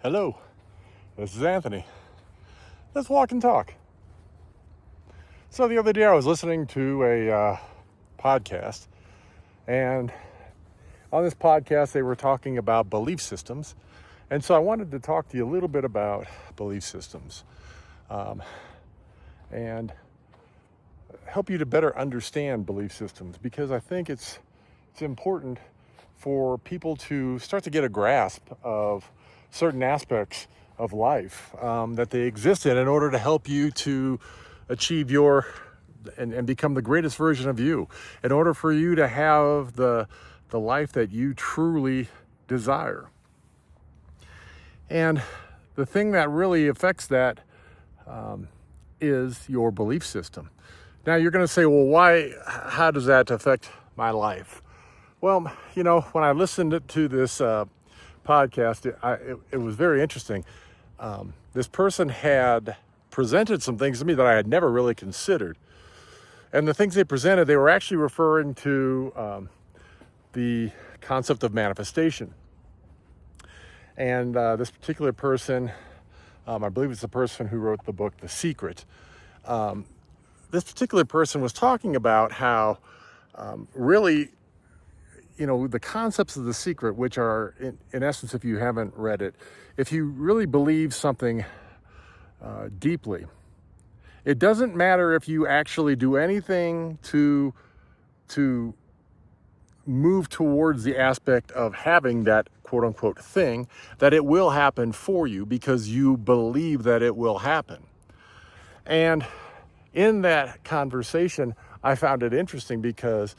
Hello, this is Anthony. Let's walk and talk. So the other day I was listening to a podcast, and on this podcast they were talking about belief systems. And so I wanted to talk to you a little bit about belief systems and help you to better understand belief systems, because I think it's important for people to start to get a grasp of certain aspects of life that they exist in order to help you to achieve your and become the greatest version of you, in order for you to have the life that you truly desire. And the thing that really affects that is your belief system. Now you're going to say, well, how does that affect my life? Well, when I listened to this podcast, it was very interesting. This person had presented some things to me that I had never really considered. And the things they presented, they were actually referring to the concept of manifestation. And this particular person, I believe it's the person who wrote the book, The Secret. This particular person was talking about how really, the concepts of The Secret, which are, in essence, if you haven't read it, if you really believe something deeply, it doesn't matter if you actually do anything to move towards the aspect of having that quote unquote thing, that it will happen for you because you believe that it will happen. And in that conversation, I found it interesting because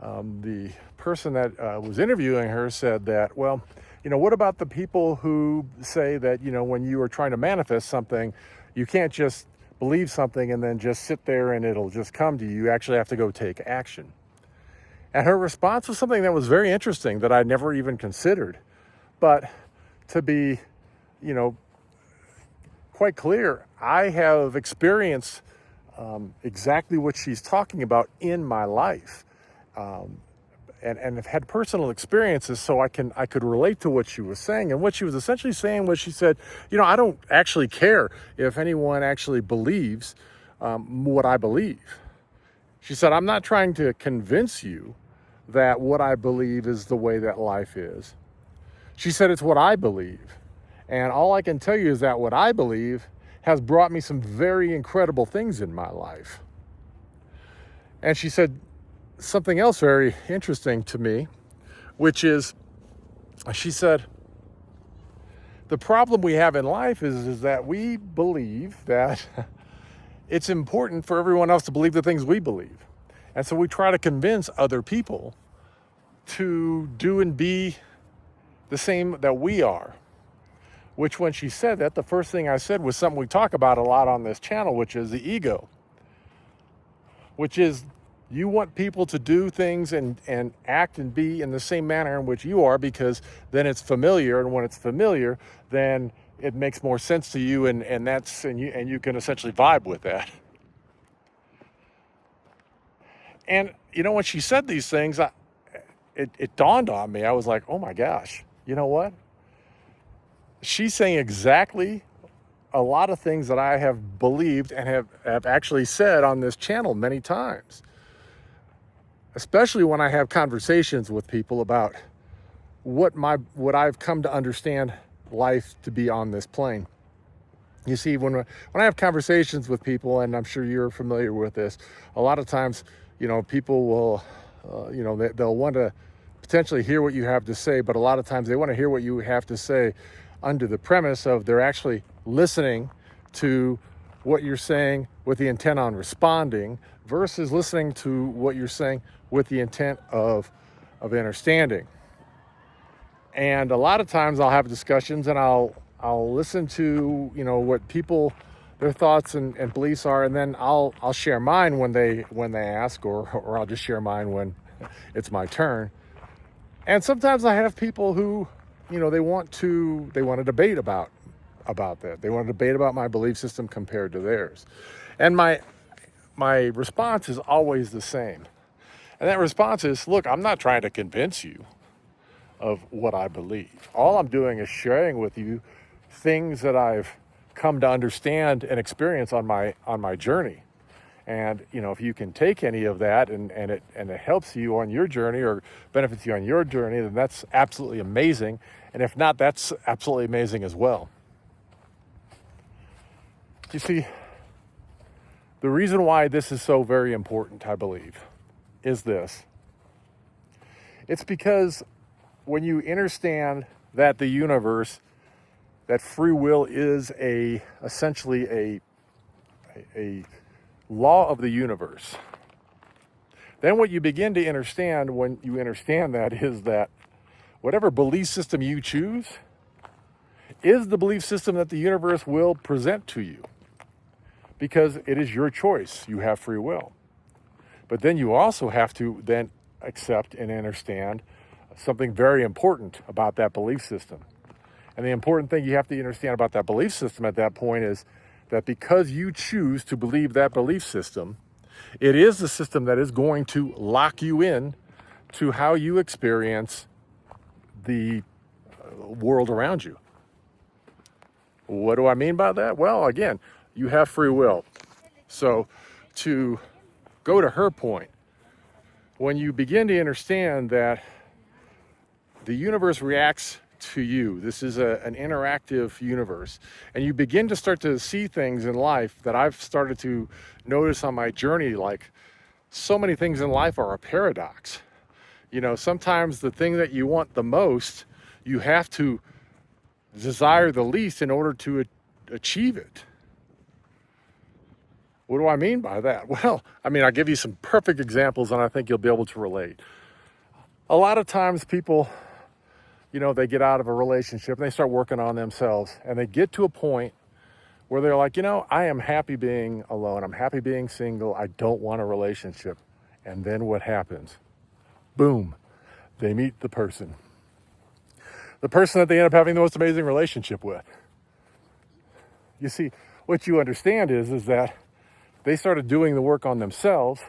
the person that was interviewing her said that, well, what about the people who say that, when you are trying to manifest something, you can't just believe something and then just sit there and it'll just come to you. You actually have to go take action. And her response was something that was very interesting that I never even considered. But to be, quite clear, I have experienced exactly what she's talking about in my life. And have had personal experiences, so I could relate to what she was saying. And what she was essentially saying was, she said, I don't actually care if anyone actually believes what I believe. She said, I'm not trying to convince you that what I believe is the way that life is. She said, it's what I believe. And all I can tell you is that what I believe has brought me some very incredible things in my life. And she said something else very interesting to me, which is, she said, the problem we have in life is that we believe that it's important for everyone else to believe the things we believe. And so we try to convince other people to do and be the same that we are. Which, when she said that, the first thing I said was something we talk about a lot on this channel, which is the ego. Which is, you want people to do things and act and be in the same manner in which you are, because then it's familiar. And when it's familiar, then it makes more sense to you, and you can essentially vibe with that. And when she said these things, it dawned on me. I was like, oh my gosh, you know what? She's saying exactly a lot of things that I have believed and have actually said on this channel many times. Especially when I have conversations with people about what I've come to understand life to be on this plane. You see, when I have conversations with people, and I'm sure you're familiar with this, a lot of times, people will, they'll want to potentially hear what you have to say, but a lot of times they want to hear what you have to say under the premise of they're actually listening to what you're saying with the intent on responding, versus listening to what you're saying with the intent of understanding. And a lot of times I'll have discussions and I'll listen to, what people, their thoughts and beliefs are, and then I'll share mine when they ask, or I'll just share mine when it's my turn. And sometimes I have people who, they want to debate about that. They want to debate about my belief system compared to theirs. And my response is always the same. And that response is, look, I'm not trying to convince you of what I believe. All I'm doing is sharing with you things that I've come to understand and experience on my journey. And if you can take any of that and it helps you on your journey or benefits you on your journey, then that's absolutely amazing. And if not, that's absolutely amazing as well. You see, the reason why this is so very important, I believe, is this. It's because when you understand that the universe, that free will is essentially a law of the universe, then what you begin to understand when you understand that is that whatever belief system you choose is the belief system that the universe will present to you, because it is your choice. You have free will. But then you also have to then accept and understand something very important about that belief system. And the important thing you have to understand about that belief system at that point is that because you choose to believe that belief system, it is the system that is going to lock you in to how you experience the world around you. What do I mean by that? Well, again, you have free will. So to go to her point, when you begin to understand that the universe reacts to you, this is an interactive universe, and you begin to start to see things in life that I've started to notice on my journey, like so many things in life are a paradox. Sometimes the thing that you want the most, you have to desire the least in order to achieve it. What do I mean by that? Well, I'll give you some perfect examples and I think you'll be able to relate. A lot of times people, they get out of a relationship and they start working on themselves and they get to a point where they're like, I am happy being alone. I'm happy being single. I don't want a relationship. And then what happens? Boom, they meet the person that they end up having the most amazing relationship with. You see, what you understand is that they started doing the work on themselves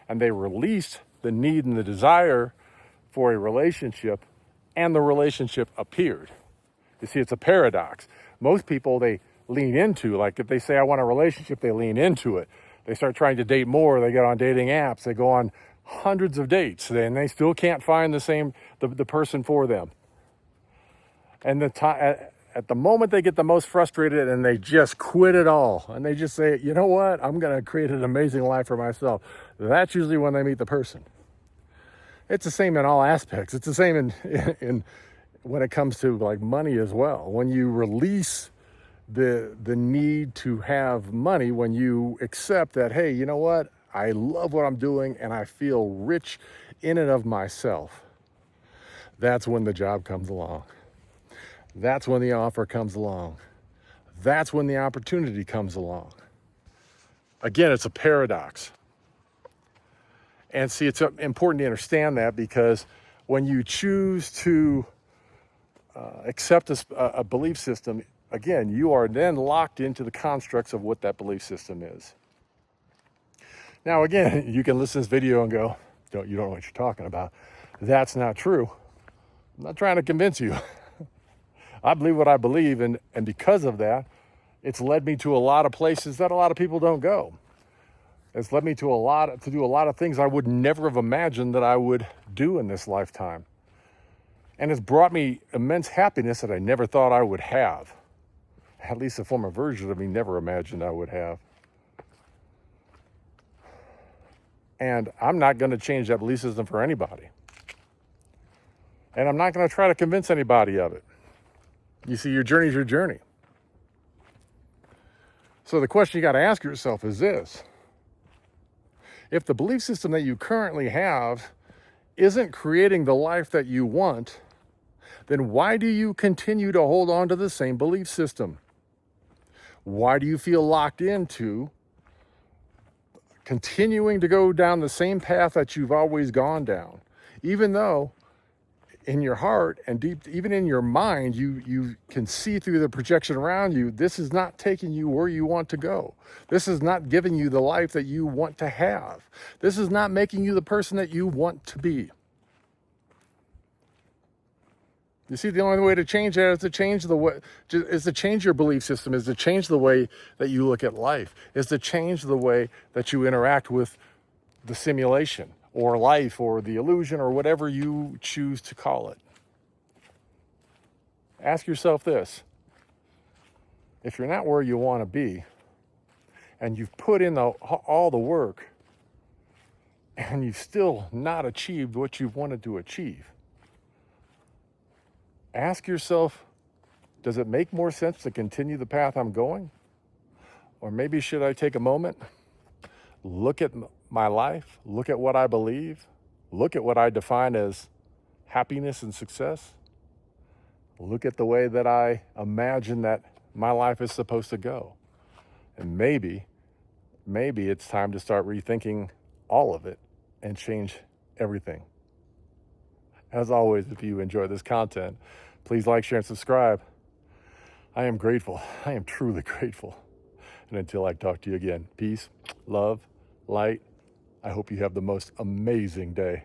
and they released the need and the desire for a relationship, and the relationship appeared. You see, it's a paradox. Most people, they lean into, like if they say, I want a relationship, they lean into it. They start trying to date more. They get on dating apps. They go on hundreds of dates and they still can't find the person for them. And at the moment they get the most frustrated and they just quit it all. And they just say, you know what? I'm going to create an amazing life for myself. That's usually when they meet the person. It's the same in all aspects. It's the same in when it comes to like money as well. When you release the need to have money, when you accept that, hey, you know what? I love what I'm doing and I feel rich in and of myself. That's when the job comes along. That's when the offer comes along. That's when the opportunity comes along. Again, it's a paradox. And see, it's important to understand that, because when you choose to accept a belief system, again, you are then locked into the constructs of what that belief system is. Now, again, you can listen to this video and go, you don't know what you're talking about. That's not true. I'm not trying to convince you. I believe what I believe, and because of that, it's led me to a lot of places that a lot of people don't go. It's led me to do a lot of things I would never have imagined that I would do in this lifetime. And it's brought me immense happiness that I never thought I would have. At least a former version of me never imagined I would have. And I'm not going to change that belief system for anybody. And I'm not going to try to convince anybody of it. You see, your journey is your journey. So the question you got to ask yourself is this. If the belief system that you currently have isn't creating the life that you want, then why do you continue to hold on to the same belief system? Why do you feel locked into continuing to go down the same path that you've always gone down, even though in your heart and deep, even in your mind, you can see through the projection around you, this is not taking you where you want to go. This is not giving you the life that you want to have. This is not making you the person that you want to be. You see, the only way to change that is to change the way, is to change your belief system, is to change the way that you look at life, is to change the way that you interact with the simulation or life or the illusion or whatever you choose to call it. Ask yourself this: if you're not where you want to be and you've put in all the work and you've still not achieved what you've wanted to achieve, ask yourself, does it make more sense to continue the path I'm going? Or maybe should I take a moment, look at my life, look at what I believe, look at what I define as happiness and success, look at the way that I imagine that my life is supposed to go. And maybe it's time to start rethinking all of it and change everything. As always, if you enjoy this content, please like, share, and subscribe. I am grateful. I am truly grateful. And until I talk to you again, peace, love, light. I hope you have the most amazing day.